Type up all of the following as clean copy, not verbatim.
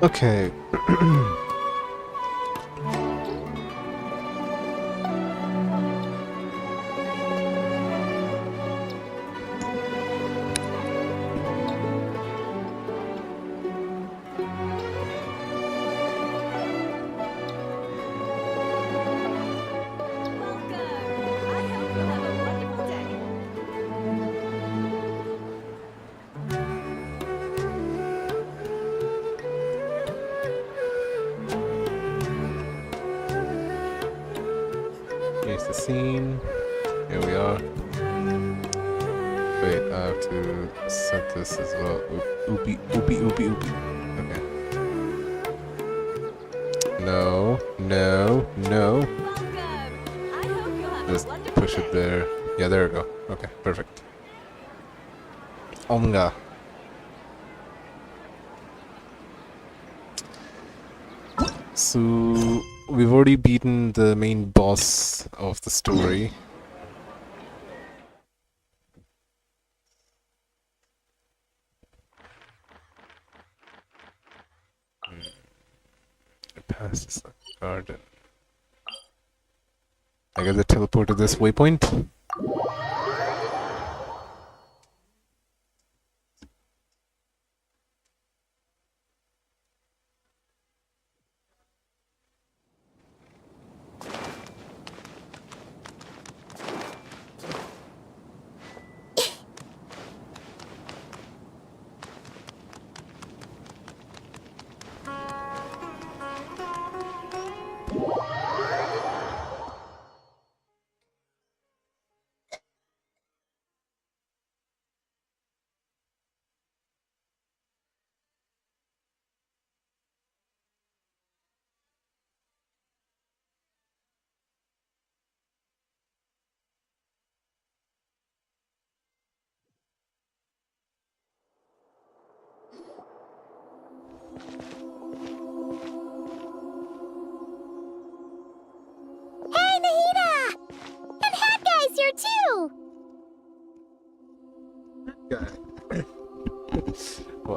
Okay. Here's the scene. Here we are. Wait, I have to set this as well. Oopie. Okay. No. Just push it there. Yeah, there we go. Okay, perfect. Onga. So we've already beaten the main boss of the story. It passes the garden. I gotta teleport to this waypoint.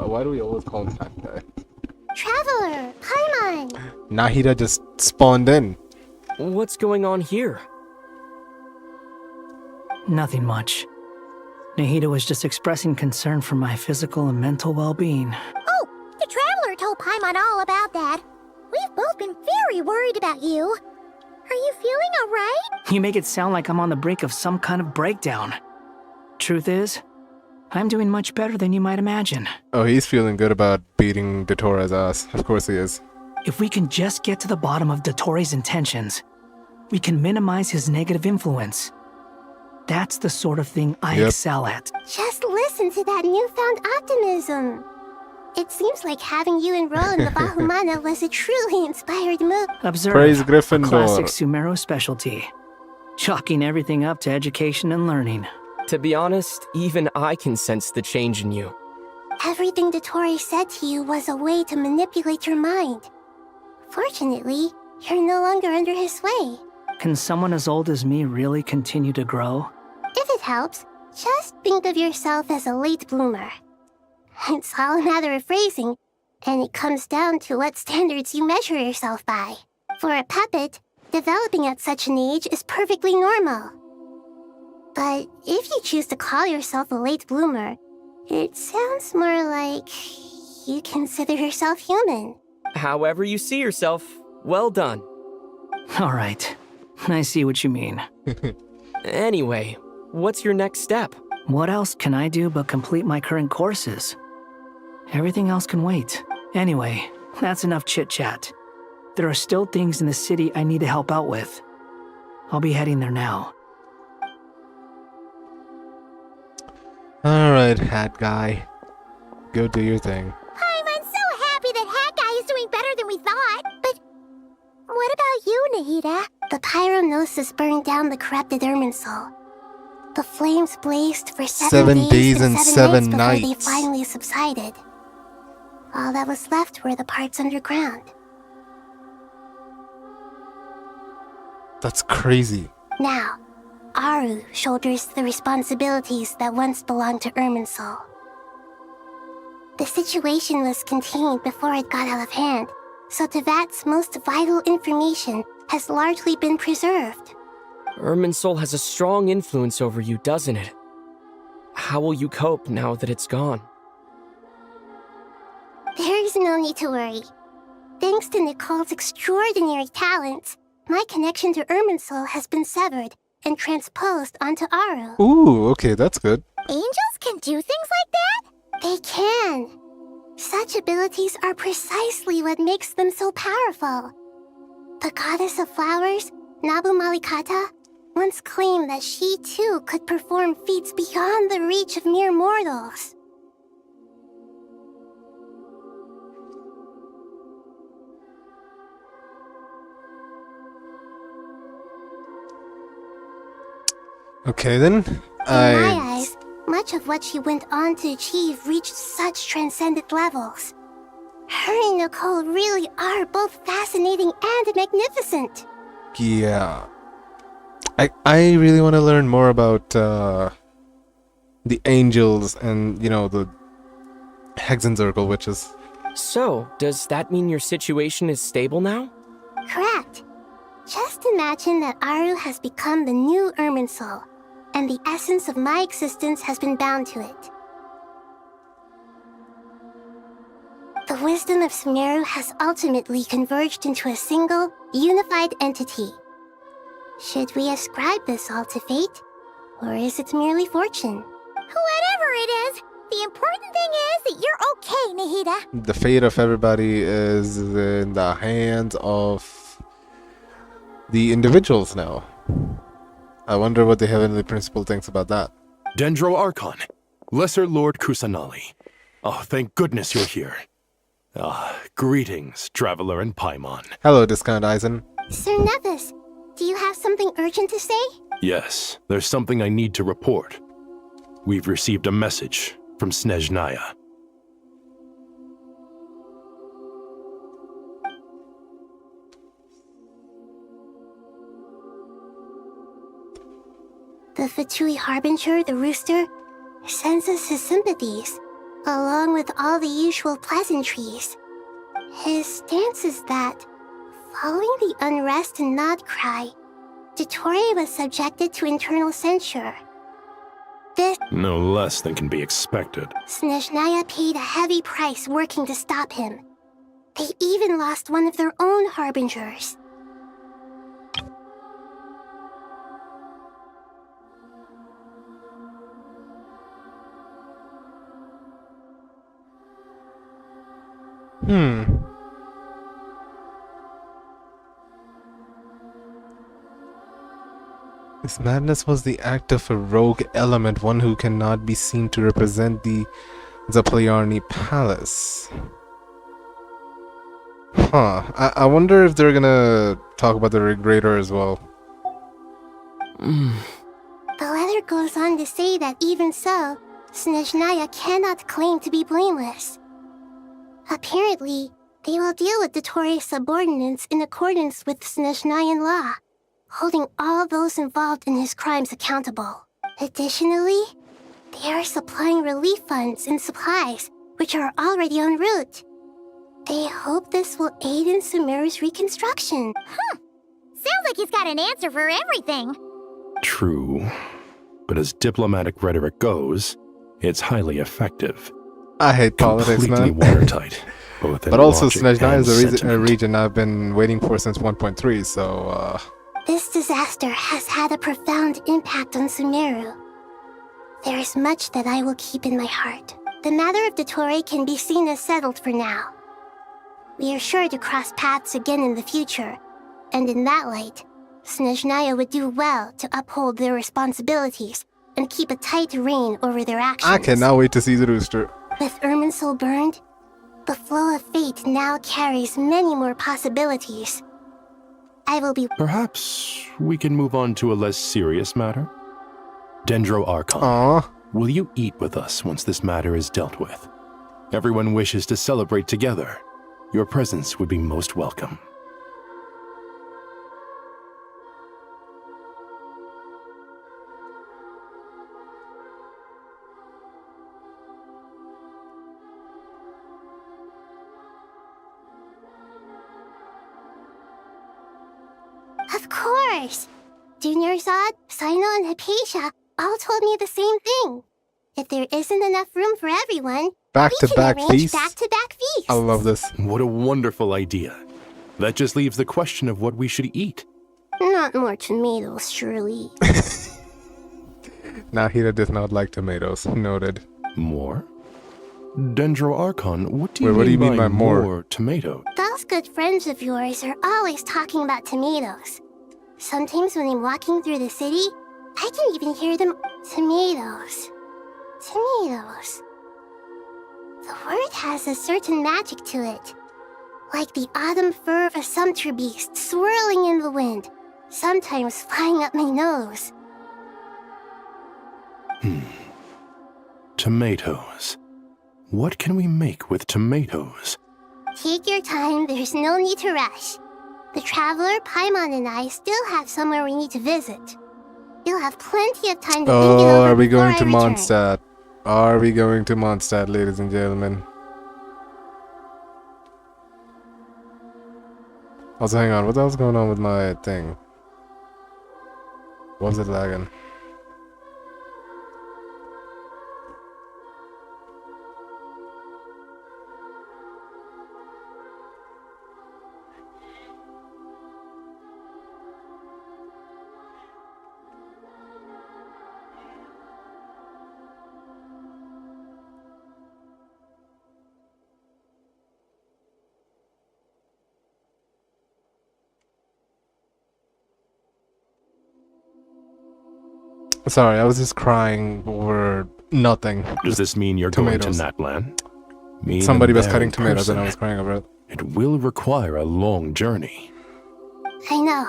Why do we always call him that guy? Traveler, Paimon! Nahida just spawned in. What's going on here? Nothing much. Nahida was just expressing concern for my physical and mental well-being. Oh, the Traveler told Paimon all about that. We've both been very worried about you. Are you feeling alright? You make it sound like I'm on the brink of some kind of breakdown. Truth is, I'm doing much better than you might imagine. Oh, he's feeling good about beating Datora's ass. Of course he is. If we can just get to the bottom of Dotori's intentions, we can minimize his negative influence. That's the sort of thing I excel at. Just listen to that newfound optimism. It seems like having you enroll in the Bahumana was a truly inspired move. Observe. Praise A Gryffindor. classic Sumero specialty. Chalking everything up to education and learning. To be honest, even I can sense the change in you. Everything Dotori said to you was a way to manipulate your mind. Fortunately, you're no longer under his sway. Can someone as old as me really continue to grow? If it helps, just think of yourself as a late bloomer. It's all a matter of phrasing, and it comes down to what standards you measure yourself by. For a puppet, developing at such an age is perfectly normal. But if you choose to call yourself a late bloomer, it sounds more like you consider yourself human. However you see yourself, well done. All right. I see what you mean. Anyway, what's your next step? What else can I do but complete my current courses? Everything else can wait. Anyway, that's enough chit-chat. There are still things in the city I need to help out with. I'll be heading there now. Alright, hat guy. Go do your thing. I'm so happy that Hat Guy is doing better than we thought. But what about you, Nahida? The pyronosis burned down the corrupted Irminsul. The flames blazed for 7 days and 7 nights before they finally subsided. All that was left were the parts underground. That's crazy. Now, Aru shoulders the responsibilities that once belonged to Irminsul. The situation was contained before it got out of hand, so Tevat's most vital information has largely been preserved. Irminsul has a strong influence over you, doesn't it? How will you cope now that it's gone? There is no need to worry. Thanks to Nicole's extraordinary talents, my connection to Irminsul has been severed and transposed onto Aru. Ooh, okay, that's good. Angels can do things like that? They can. Such abilities are precisely what makes them so powerful. The goddess of flowers, Nabu Malikata, once claimed that she too could perform feats beyond the reach of mere mortals. Okay then. In my eyes, much of what she went on to achieve reached such transcendent levels. Her and Nicole really are both fascinating and magnificent. Yeah. I really want to learn more about the angels and, you know, the Hexen Circle witches. So, does that mean your situation is stable now? Correct. Just imagine that Aru has become the new Irminsul, and the essence of my existence has been bound to it. The wisdom of Sumeru has ultimately converged into a single, unified entity. Should we ascribe this all to fate, or is it merely fortune? Whatever it is, the important thing is that you're okay, Nahida. The fate of everybody is in the hands of the individuals now. I wonder what the Heavenly Principle thinks about that. Dendro Archon, Lesser Lord Kusanali. Oh, thank goodness you're here. Greetings, Traveler and Paimon. Hello, Discount Eisen. Sir Nevis, do you have something urgent to say? Yes, there's something I need to report. We've received a message from Snezhnaya. The Fatui Harbinger, the rooster, sends us his sympathies, along with all the usual pleasantries. His stance is that, following the unrest and Nod Cry, Dottore was subjected to internal censure. This No less than can be expected. Snezhnaya paid a heavy price working to stop him. They even lost one of their own harbingers. This madness was the act of a rogue element, one who cannot be seen to represent the Zaplayarni Palace. I wonder if they're gonna talk about the Regrator as well. The letter goes on to say that even so, Snezhnaya cannot claim to be blameless. Apparently, they will deal with Dottore's subordinates in accordance with Snezhnayan law, holding all those involved in his crimes accountable. Additionally, they are supplying relief funds and supplies, which are already en route. They hope this will aid in Sumeru's reconstruction. Sounds like he's got an answer for everything. True. But as diplomatic rhetoric goes, it's highly effective. I hate politics, Completely man. watertight. Both in But also, logic Snezhnaya and is a sentiment. region I've been waiting for since 1.3, so, This disaster has had a profound impact on Sumeru. There is much that I will keep in my heart. The matter of Dottore can be seen as settled for now. We are sure to cross paths again in the future, and in that light, Snezhnaya would do well to uphold their responsibilities and keep a tight rein over their actions. I cannot wait to see the rooster. With Irminsul burned, the flow of fate now carries many more possibilities. I will be... Perhaps we can move on to a less serious matter? Dendro Archon, Aww. will you eat with us once this matter is dealt with? Everyone wishes to celebrate together. Your presence would be most welcome. Of course! Junior Zod, Sino, and Hypatia all told me the same thing. If there isn't enough room for everyone, we can Back-to-back arrange feasts? back-to-back feasts. I love this. What a wonderful idea. That just leaves the question of what we should eat. Not more tomatoes, surely. Nahida does not like tomatoes. Noted. More? Dendro Archon, what do you Wait, what do you mean mean by by more? more tomato? Those good friends of yours are always talking about tomatoes. Sometimes when I'm walking through the city, I can even hear them. Tomatoes. Tomatoes. The word has a certain magic to it. Like the autumn fur of a sumpter beast swirling in the wind, sometimes flying up my nose. Tomatoes. What can we make with tomatoes? Take your time, there's no need to rush. The traveler, Paimon, and I still have somewhere we need to visit. You'll have plenty of time to think it over. Oh, are we before going I to return. Mondstadt? Are we going to Mondstadt, ladies and gentlemen? Also, hang on. What else is going on with my thing? Was it lagging? Sorry, I was just crying over nothing. Does this mean you're tomatoes. going to Natlan? Me Somebody and was there cutting in tomatoes and I person. was crying over it. It will require a long journey. I know.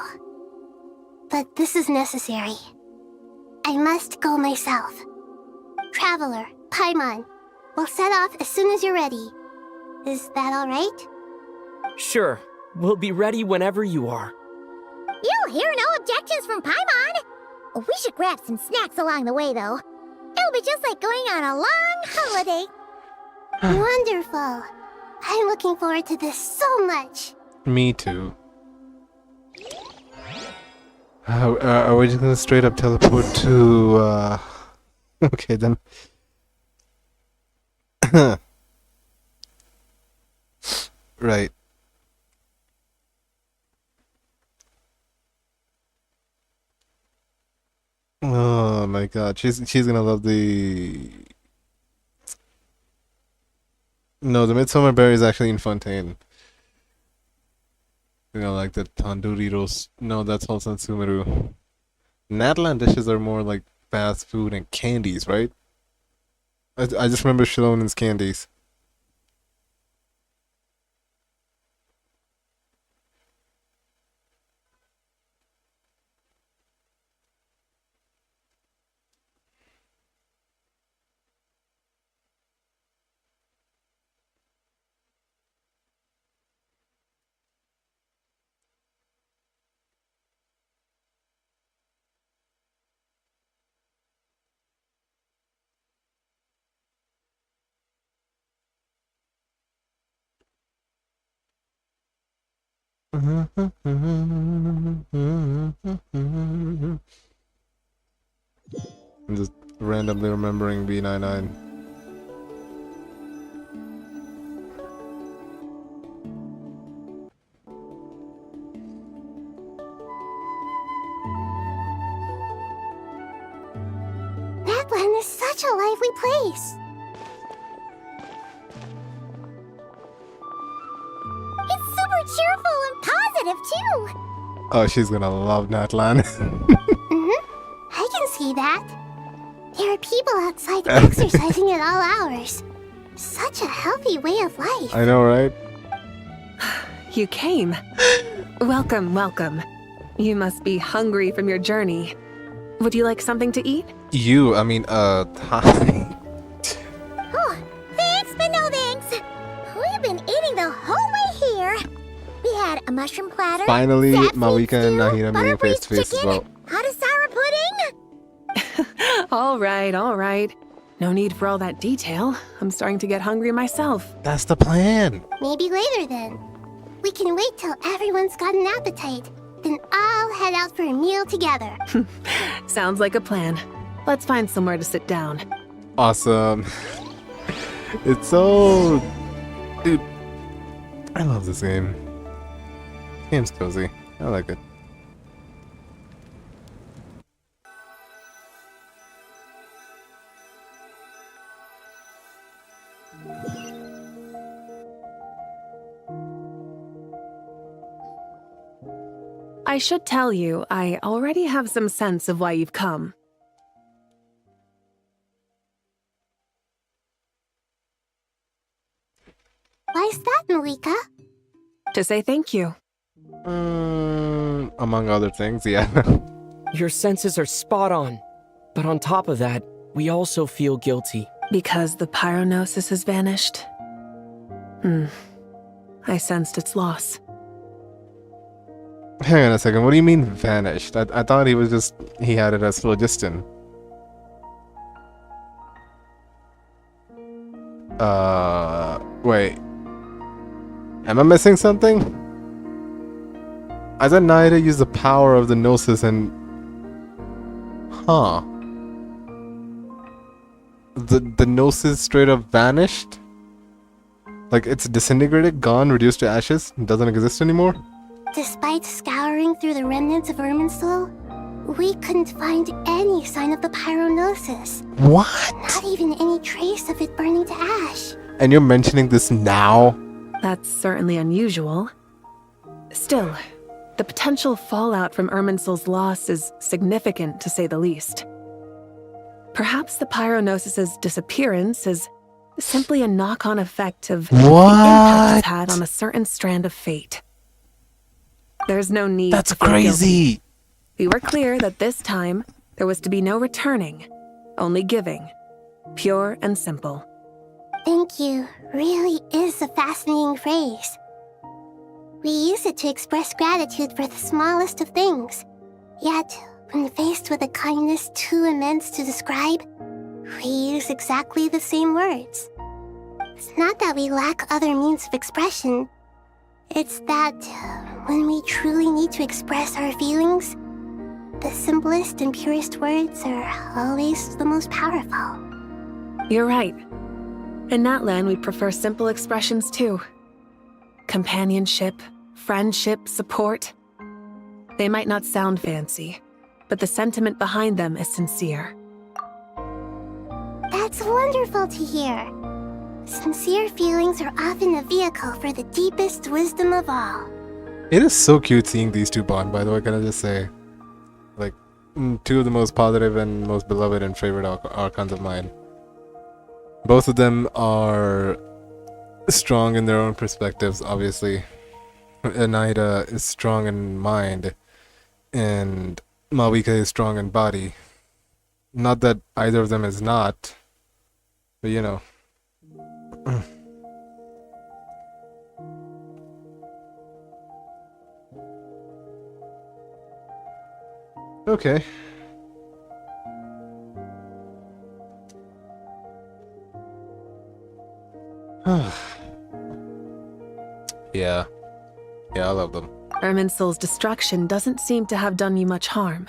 But this is necessary. I must go myself. Traveler, Paimon, we'll set off as soon as you're ready. Is that alright? Sure, we'll be ready whenever you are. You'll hear no objections from Paimon. We should grab some snacks along the way, though. It'll be just like going on a long holiday. Wonderful. I'm looking forward to this so much. Me too. Are we just gonna straight up teleport to, Okay, then. Right. Oh my god, she's gonna love the... No, the Midsummer Berry is actually in Fontaine. You know, like the tandoori roast. No, that's also in Sumeru. Natlan dishes are more like fast food and candies, right? I just remember Shilonen's candies. I'm just randomly remembering B99. Natlan is such a lively place. It's super cheerful and positive, too. Oh, she's gonna love Natlan. I can see that. There are people outside exercising at all hours. Such a healthy way of life. I know, right? You came. Welcome, welcome. You must be hungry from your journey. Would you like something to eat? Hi. Oh, thanks, but no thanks. We've been eating the whole way here. We had a mushroom platter. Finally, sapseed Malika and stew, Nahida meeting butter face to braised face as chicken, well. Hadasara pudding? All right. No need for all that detail. I'm starting to get hungry myself. That's the plan. Maybe later then. We can wait till everyone's got an appetite. Then I'll head out for a meal together. Sounds like a plan. Let's find somewhere to sit down. Awesome. It's so... Dude, I love this game. This game's cozy. I like it. I should tell you, I already have some sense of why you've come. Why's that, Malika? To say thank you. Among other things, yeah. Your senses are spot on. But on top of that, we also feel guilty. Because the pyronosis has vanished? I sensed its loss. Hang on a second, what do you mean vanished? I thought he had it as phlogiston. Wait. Am I missing something? I thought Naida used the power of the Gnosis and... Huh. The Gnosis straight up vanished? Like, it's disintegrated, gone, reduced to ashes, doesn't exist anymore? Despite scouring through the remnants of Irminsul, we couldn't find any sign of the pyronosis. What? Not even any trace of it burning to ash. And you're mentioning this now? That's certainly unusual. Still, the potential fallout from Irminsul's loss is significant, to say the least. Perhaps the pyronosis's disappearance is simply a knock-on effect of the impact it's had on a certain strand of fate. There's no need That's to feel guilty. crazy! We were clear that this time, there was to be no returning, only giving. Pure and simple. Thank you really is a fascinating phrase. We use it to express gratitude for the smallest of things. Yet, when faced with a kindness too immense to describe, we use exactly the same words. It's not that we lack other means of expression. It's that when we truly need to express our feelings, the simplest and purest words are always the most powerful. You're right. In Natlan, we prefer simple expressions too. Companionship, friendship, support. They might not sound fancy, but the sentiment behind them is sincere. That's wonderful to hear. Sincere feelings are often a vehicle for the deepest wisdom of all. It is so cute seeing these two bond, by the way, can I just say. Like, two of the most positive and most beloved and favorite Archons of mine. Both of them are strong in their own perspectives, obviously. Naida is strong in mind, and Malika is strong in body. Not that either of them is not, but you know. Okay. Yeah. Yeah, I love them. Irminsul's destruction doesn't seem to have done you much harm.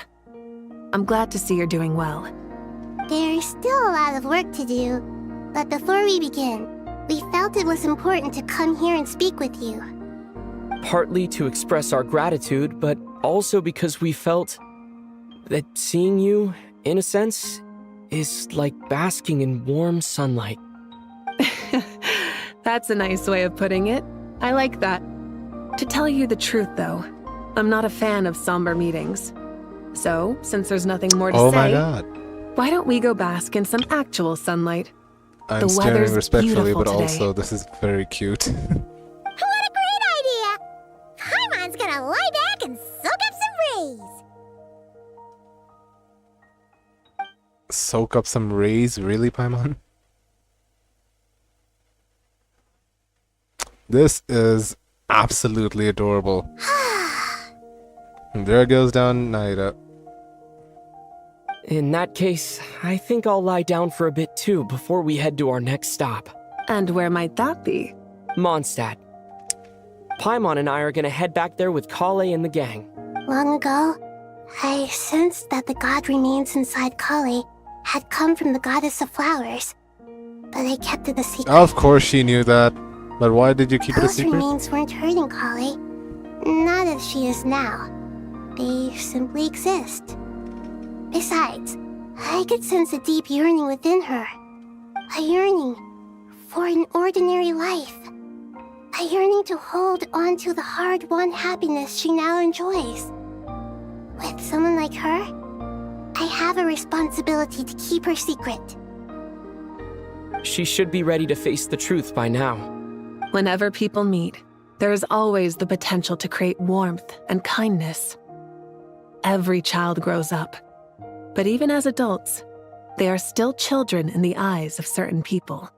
I'm glad to see you're doing well. There's still a lot of work to do, but before we begin, we felt it was important to come here and speak with you. Partly to express our gratitude, but also because we felt that seeing you, in a sense, is like basking in warm sunlight. That's a nice way of putting it. I like that. To tell you the truth, though, I'm not a fan of somber meetings. So, since there's nothing more to Oh say, my god. why don't we go bask in some actual sunlight? I'm The staring weather's respectfully, beautiful but today. also this is very cute. What a great idea! Paimon's gonna lie back and soak up some rays. Soak up some rays? Really, Paimon? This is absolutely adorable. There goes down Naida. In that case, I think I'll lie down for a bit too before we head to our next stop. And where might that be? Mondstadt. Paimon and I are gonna head back there with COLLEI and the gang. Long ago, I sensed that the god remains inside COLLEI had come from the goddess of flowers, but I kept it a secret. Of course she knew that. But why did you keep it a Those secret? remains weren't hurting COLLEI. Not as she is now. They simply exist. Besides, I could sense a deep yearning within her. A yearning for an ordinary life. A yearning to hold on to the hard-won happiness she now enjoys. With someone like her, I have a responsibility to keep her secret. She should be ready to face the truth by now. Whenever people meet, there is always the potential to create warmth and kindness. Every child grows up, but even as adults, they are still children in the eyes of certain people.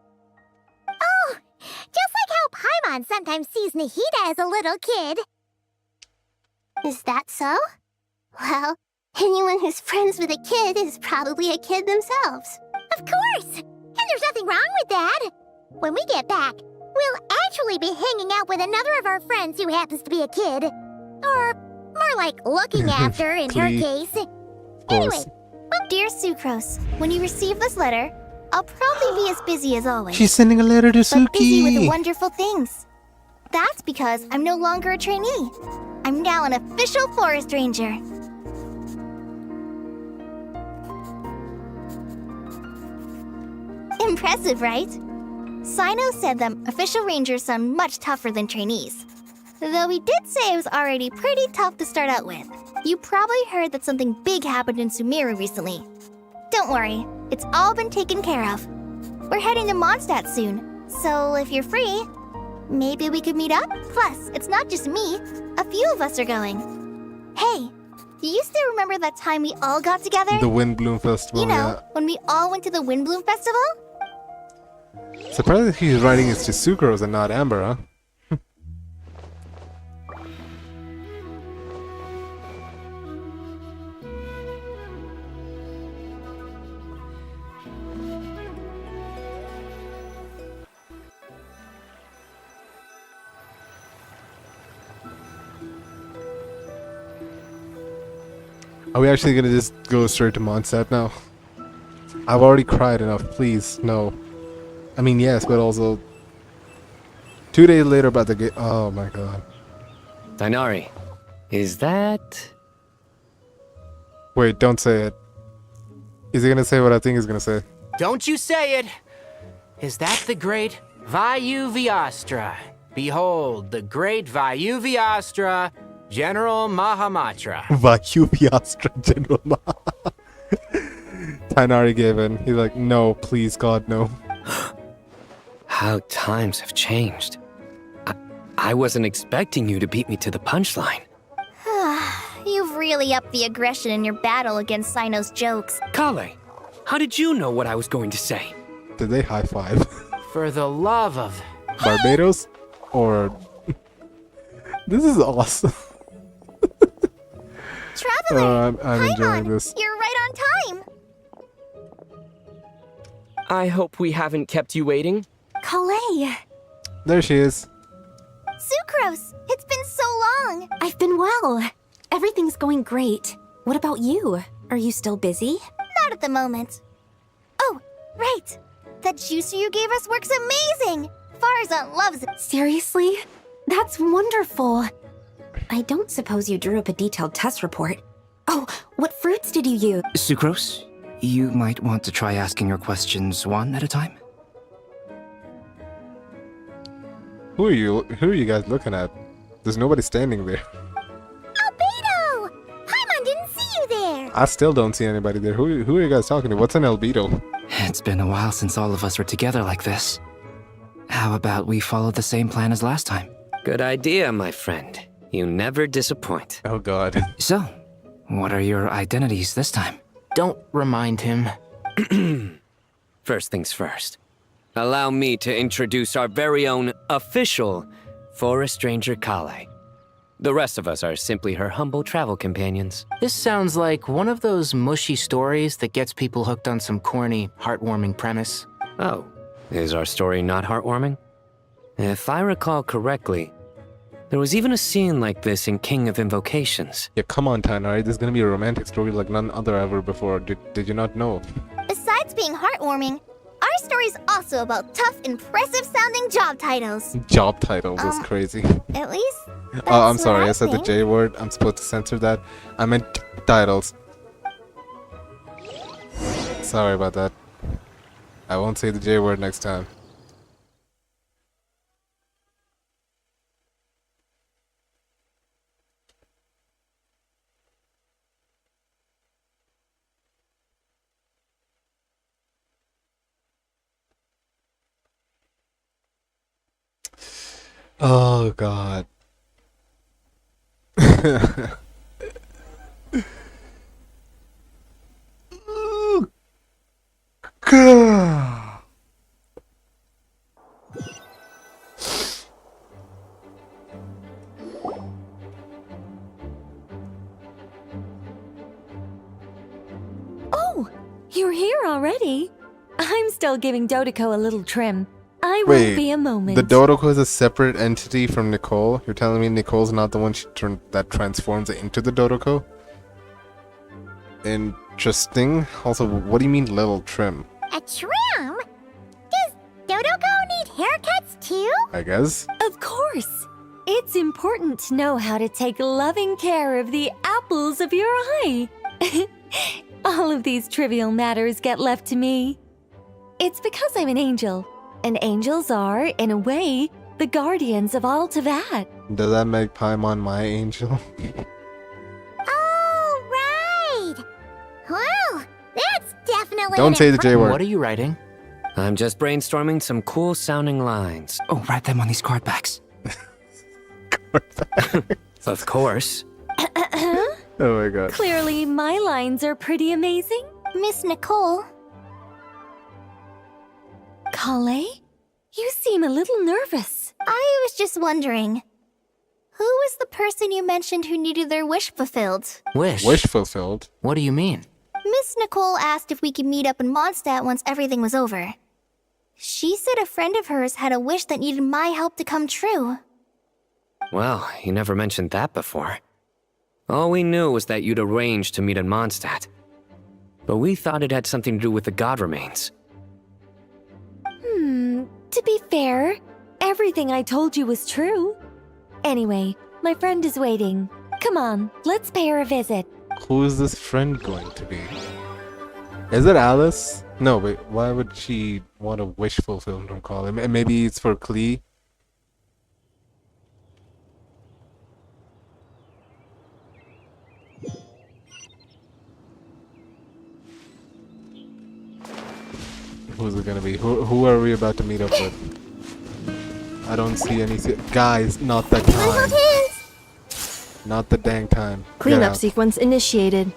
Oh, just like how Paimon sometimes sees Nahida as a little kid. Is that so? Well, anyone who's friends with a kid is probably a kid themselves. Of course! And there's nothing wrong with that. When we get back, we'll actually be hanging out with another of our friends who happens to be a kid. Or more like looking after, in her case. Anyway, Dear Sucrose, when you receive this letter, I'll probably be as busy as always. She's sending a letter to but busy with Suki. wonderful things. That's because I'm no longer a trainee. I'm now an official forest ranger. Impressive, right? Sino said that official rangers sound much tougher than trainees. Though he did say it was already pretty tough to start out with. You probably heard that something big happened in Sumeru recently. Don't worry, it's all been taken care of. We're heading to Mondstadt soon, so if you're free, maybe we could meet up? Plus, it's not just me, a few of us are going. Hey, do you still remember that time we all got together? The Windbloom Festival, You know, yeah. when we all went to the Windbloom Festival? Surprised he's writing it to Sucrose and not Amber, huh? Are we actually gonna just go straight to Mondstadt now? I've already cried enough, please, no. I mean, yes, but also 2 days later about the game. Oh my god. Dainari, is that... Wait, don't say it. Is he gonna say what I think he's gonna say? Don't you say it! Is that the great YAYYY? Behold, the great YAYYY, General Mahamatra. Vyuvyastra General Ma. Tainari gave in. He's like, no, please, God, no. How times have changed. I wasn't expecting you to beat me to the punchline. You've really upped the aggression in your battle against Sino's jokes. COLLEI, how did you know what I was going to say? Did they high five? For the love of... Barbados? Or... This is awesome. Traveler! I'm enjoying this. You're right on time! I hope we haven't kept you waiting. COLLEI! There she is. Sucrose! It's been so long! I've been well. Everything's going great. What about you? Are you still busy? Not at the moment. Oh, right! That juicer you gave us works amazing! Farzan loves it! Seriously? That's wonderful. I don't suppose you drew up a detailed test report. Oh, what fruits did you use? Sucrose, you might want to try asking your questions one at a time. Who are you guys looking at? There's nobody standing there. Albedo! Paimon didn't see you there! I still don't see anybody there. Who are you guys talking to? What's an albedo? It's been a while since all of us were together like this. How about we follow the same plan as last time? Good idea, my friend. You never disappoint. Oh god. So, what are your identities this time? Don't remind him. First things first. Allow me to introduce our very own official Forest Ranger COLLEI. The rest of us are simply her humble travel companions. This sounds like one of those mushy stories that gets people hooked on some corny, heartwarming premise. Oh, is our story not heartwarming? If I recall correctly, There was even a scene like this in King of Invocations. Yeah, come on, Tyne, alright? This is gonna be a romantic story like none other ever before. Did you not know? Besides being heartwarming, our story's also about tough, impressive-sounding job titles. Job titles is crazy. At least, Oh, I'm that's sorry, what I said the think. J word. I'm supposed to censor that. I meant titles. Sorry about that. I won't say the J word next time. Oh god. Oh, you're here already? I'm still giving Dodeko a little trim. I Wait, won't be a moment. the Dodoko is a separate entity from Nicole? You're telling me Nicole's not the one that transforms it into the Dodoko? Interesting. Also, what do you mean little trim? A trim? Does Dodoko need haircuts too? I guess. Of course. It's important to know how to take loving care of the apples of your eye. All of these trivial matters get left to me. It's because I'm an angel, and angels are, in a way, the guardians of all Teyvat. Does that make Paimon my angel? Oh, right! Well, that's definitely Don't an say the J word. What are you writing? I'm just brainstorming some cool sounding lines. Oh, write them on these card backs. Of course. Oh my god. Clearly, my lines are pretty amazing. Miss Nicole, COLLEI, you seem a little nervous. I was just wondering, who was the person you mentioned who needed their wish fulfilled? Wish. Wish fulfilled. What do you mean? Miss Nicole asked if we could meet up in Mondstadt once everything was over. She said a friend of hers had a wish that needed my help to come true. Well, you never mentioned that before. All we knew was that you'd arranged to meet in Mondstadt. But we thought it had something to do with the god remains. To be fair, everything I told you was true. Anyway, my friend is waiting. Come on, let's pay her a visit. Who is this friend going to be? Is it Alice? No, wait, why would she want a wish fulfilled from COLLEI? Maybe it's for COLLEI? Who's it gonna be? Who are we about to meet up with? I don't see any... Guys, not that time. Not the dang time. Get Cleanup out. sequence initiated.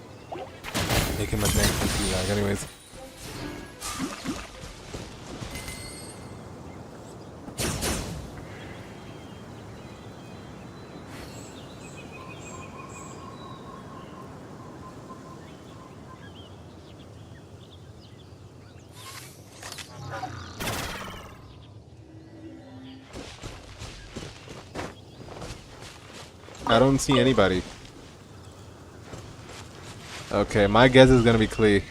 Making my dang PC lag. Anyways. I don't see anybody. Okay, my guess is gonna be COLLEI.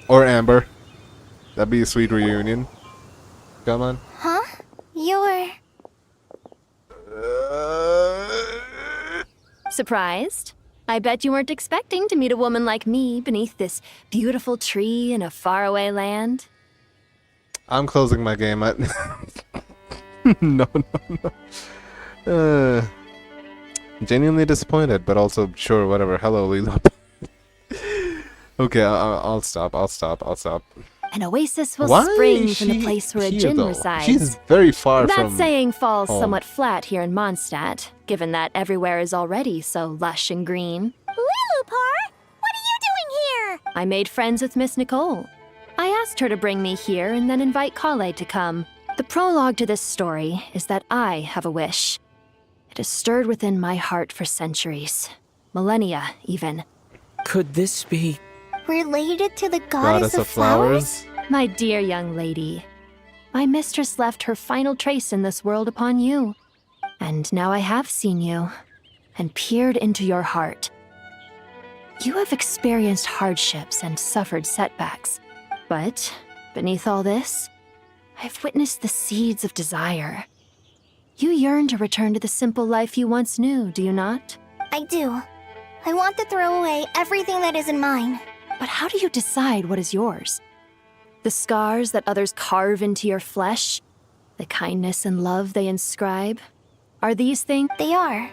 Or Amber. That'd be a sweet reunion. Come on. Huh? You're... Surprised? I bet you weren't expecting to meet a woman like me beneath this beautiful tree in a faraway land. I'm closing my game. No. Genuinely disappointed, but also sure, whatever. Hello, Lila. Okay, I'll stop. An oasis will Why spring is from the she place where a here, djinn though? resides. She's very far that from saying falls home. somewhat flat here in Mondstadt, given that everywhere is already so lush and green. Lilupar, what are you doing here? I made friends with Miss Nicole. I asked her to bring me here and then invite COLLEI to come. The prologue to this story is that I have a wish. It has stirred within my heart for centuries. Millennia, even. Could this be... related to the goddess of flowers? My dear young lady, my mistress left her final trace in this world upon you. And now I have seen you and peered into your heart. You have experienced hardships and suffered setbacks, but beneath all this, I've witnessed the seeds of desire. You yearn to return to the simple life you once knew, do you not? I do. I want to throw away everything that isn't mine. But how do you decide what is yours? The scars that others carve into your flesh? The kindness and love they inscribe? Are these things? They are.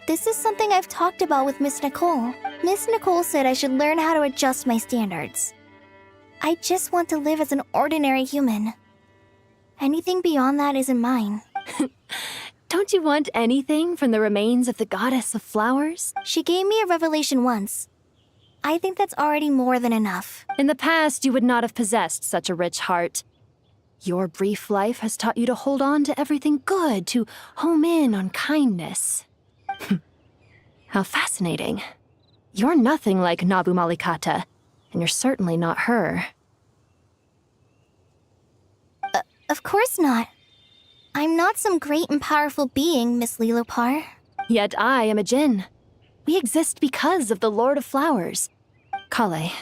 This is something I've talked about with Miss Nicole. Miss Nicole said I should learn how to adjust my standards. I just want to live as an ordinary human. Anything beyond that isn't mine. Don't you want anything from the remains of the goddess of flowers? She gave me a revelation once. I think that's already more than enough. In the past, you would not have possessed such a rich heart. Your brief life has taught you to hold on to everything good, to home in on kindness. How fascinating. You're nothing like Nabu Malikata, and you're certainly not her. Of course not. I'm not some great and powerful being, Miss Lilopar. Yet I am a djinn. We exist because of the Lord of Flowers. COLLEI,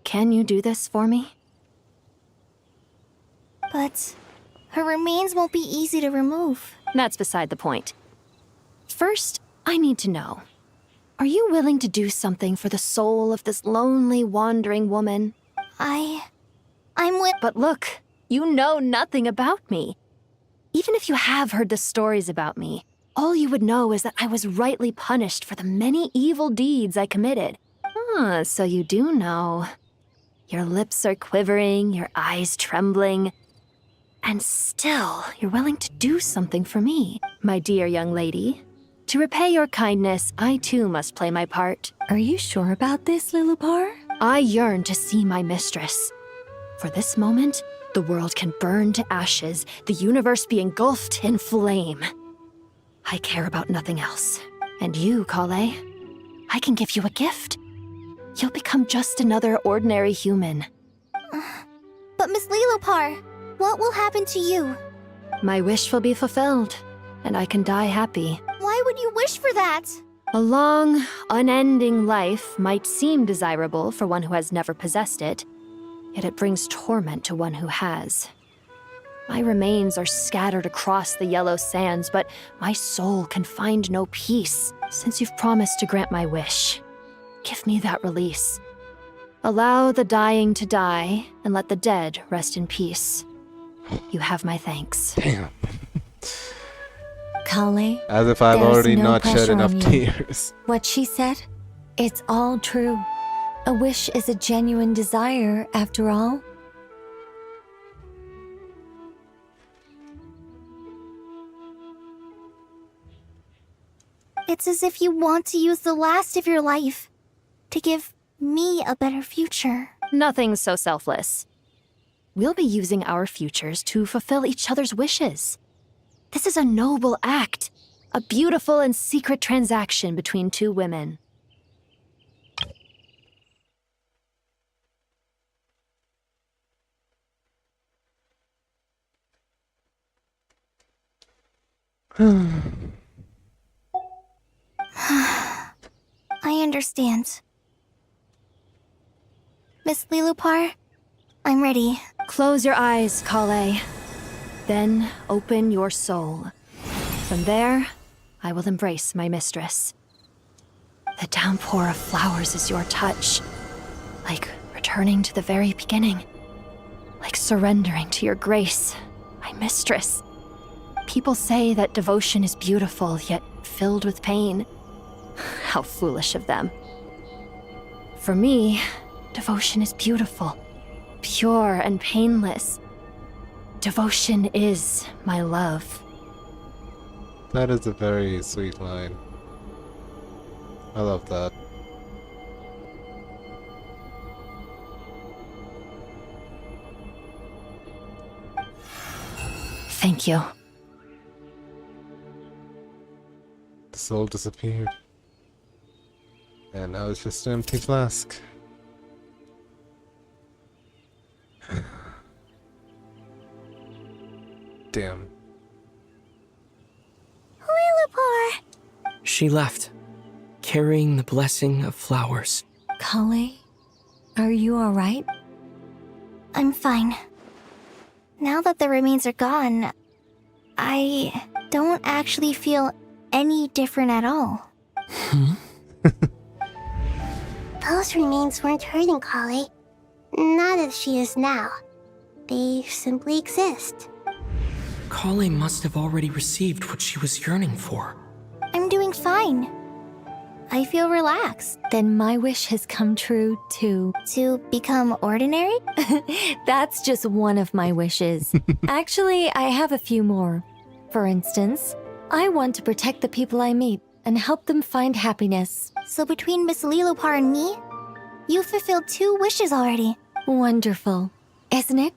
can you do this for me? But her remains won't be easy to remove. That's beside the point. First, I need to know. Are you willing to do something for the soul of this lonely, wandering woman? I'm But look, you know nothing about me. Even if you have heard the stories about me, all you would know is that I was rightly punished for the many evil deeds I committed. Ah, so you do know. Your lips are quivering, your eyes trembling. And still, you're willing to do something for me, my dear young lady. To repay your kindness, I too must play my part. Are you sure about this, Lilopar? I yearn to see my mistress. For this moment, the world can burn to ashes, the universe be engulfed in flame. I care about nothing else. And you, COLLEI, I can give you a gift. You'll become just another ordinary human. But Miss Lilopar, what will happen to you? My wish will be fulfilled, and I can die happy. Why would you wish for that? A long, unending life might seem desirable for one who has never possessed it, yet it brings torment to one who has. My remains are scattered across the yellow sands, but my soul can find no peace. Since you've promised to grant my wish, give me that release. Allow the dying to die, and let the dead rest in peace. You have my thanks. Damn. COLLEI, As if I've there's already no not shed pressure enough on you. tears. What she said, it's all true. A wish is a genuine desire, after all. It's as if you want to use the last of your life to give me a better future. Nothing so selfless. We'll be using our futures to fulfill each other's wishes. This is a noble act, a beautiful and secret transaction between two women. I understand. Miss Lilopar, I'm ready. Close your eyes, COLLEI. Then open your soul. From there, I will embrace my mistress. The downpour of flowers is your touch. Like returning to the very beginning. Like surrendering to your grace, my mistress. People say that devotion is beautiful, yet filled with pain. How foolish of them. For me, devotion is beautiful, pure and painless. Devotion is my love. That is a very sweet line. I love that. Thank you. The soul disappeared. And now it's just an empty flask. Damn. Who she left, carrying the blessing of flowers. COLLEI, are you alright? I'm fine. Now that the remains are gone, I don't actually feel any different at all. Those remains weren't hurting COLLEI. Not as she is now. They simply exist. COLLEI must have already received what she was yearning for. I'm doing fine. I feel relaxed. Then my wish has come true too. To become ordinary? That's just one of my wishes. Actually, I have a few more. For instance, I want to protect the people I meet and help them find happiness. So between Miss Lilopar and me, you fulfilled 2 wishes already. Wonderful, isn't it?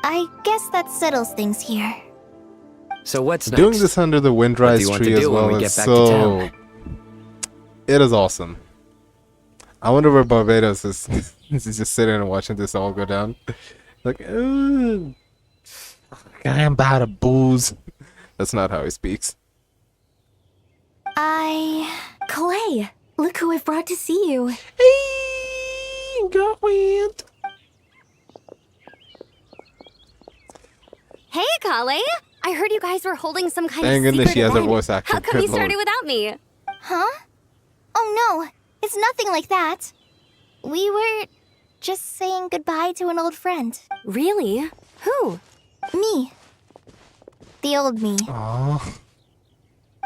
I guess that settles things here. So what's next? Doing this under the windrise tree as well is so... It is awesome. I wonder where Barbados is. He's just sitting and watching this all go down. Like, I am about to booze. That's not how he speaks. COLLEI, look who I've brought to see you. Hey, girlfriend. Hey, COLLEI! I heard you guys were holding some kind Thank of goodness secret she has her event. voice acting. How come you started without me? Huh? Oh no, it's nothing like that. We were just saying goodbye to an old friend. Really? Who? Me. The old me. Aww.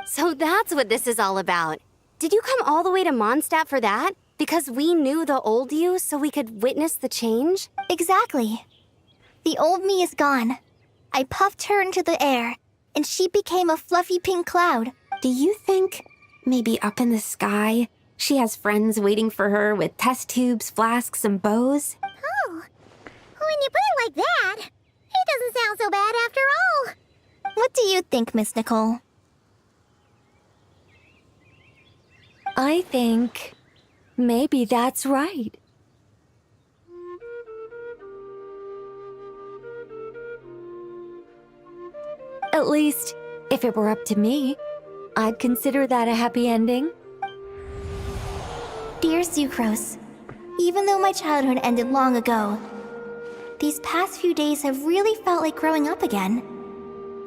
So that's what this is all about. Did you come all the way to Mondstadt for that? Because we knew the old you so we could witness the change? Exactly. The old me is gone. I puffed her into the air, and she became a fluffy pink cloud. Do you think maybe up in the sky, she has friends waiting for her with test tubes, flasks, and bows? Oh, when you put it like that, it doesn't sound so bad after all. What do you think, Miss Nicole? I think maybe that's right. At least, if it were up to me, I'd consider that a happy ending. Dear Sucrose, even though my childhood ended long ago, these past few days have really felt like growing up again.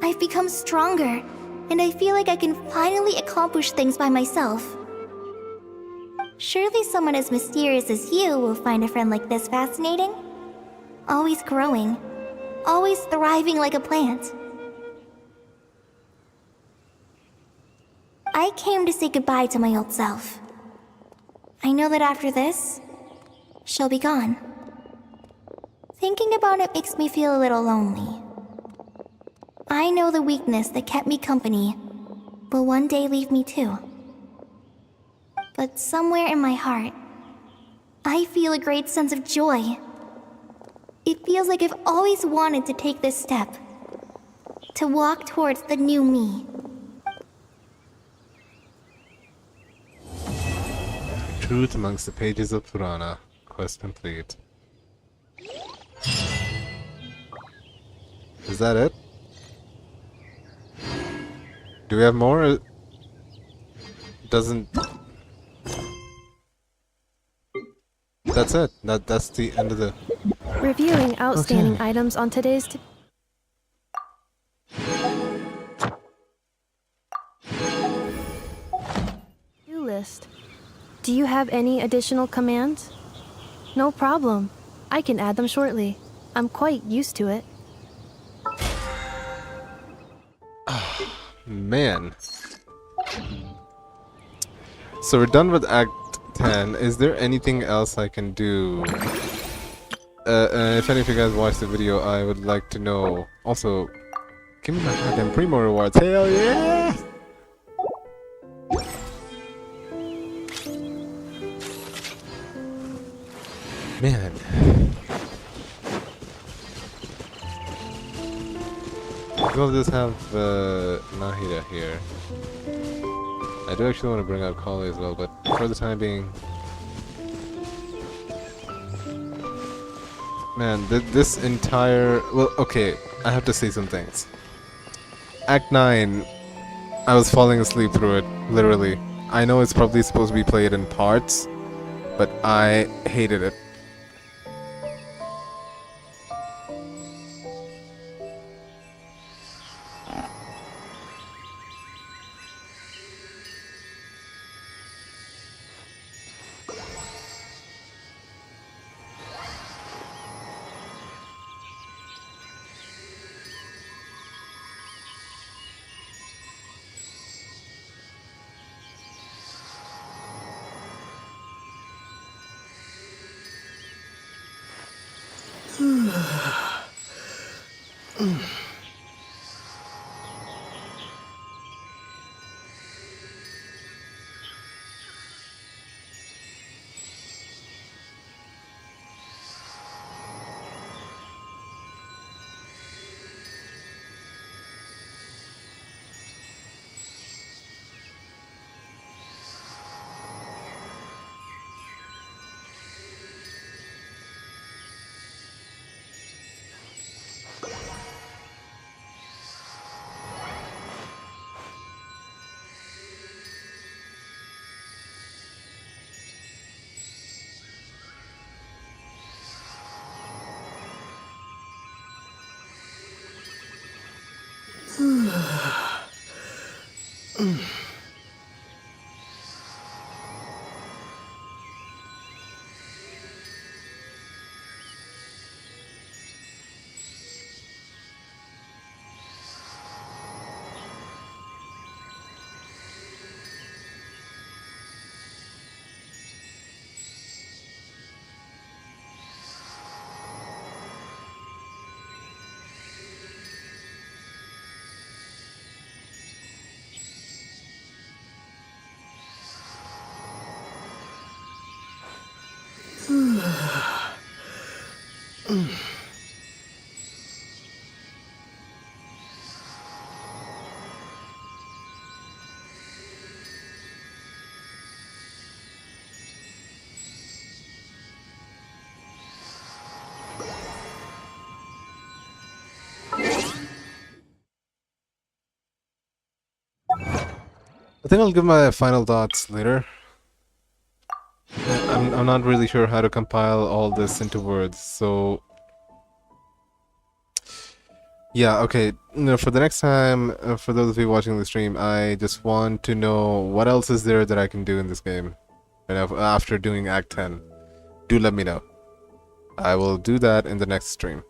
I've become stronger, and I feel like I can finally accomplish things by myself. Surely someone as mysterious as you will find a friend like this fascinating? Always growing, always thriving like a plant. I came to say goodbye to my old self. I know that after this, she'll be gone. Thinking about it makes me feel a little lonely. I know the weakness that kept me company will one day leave me too. But somewhere in my heart, I feel a great sense of joy. It feels like I've always wanted to take this step, to walk towards the new me. Truth amongst the pages of Purana. Quest complete. Is that it? Do we have more? It doesn't... That's it. That's the end of the... Reviewing outstanding items on today's... to-do list. Do you have any additional commands? No problem. I can add them shortly. I'm quite used to it. Man. So we're done with Act 10. Is there anything else I can do? If any of you guys watched the video, I would like to know. Also, give me my goddamn Primo rewards. Hell yeah! Man. We'll just have Nahida here. I do actually want to bring out COLLEI as well, but for the time being... Man, this entire... Well, okay, I have to say some things. Act 9 I was falling asleep through it, literally. I know it's probably supposed to be played in parts, but I hated it. I think I'll give my final thoughts later. I'm not really sure how to compile all this into words, so yeah, okay. No, for the next time, for those of you watching the stream, I just want to know what else is there that I can do in this game after doing Act 10. Do let me know. I will do that in the next stream.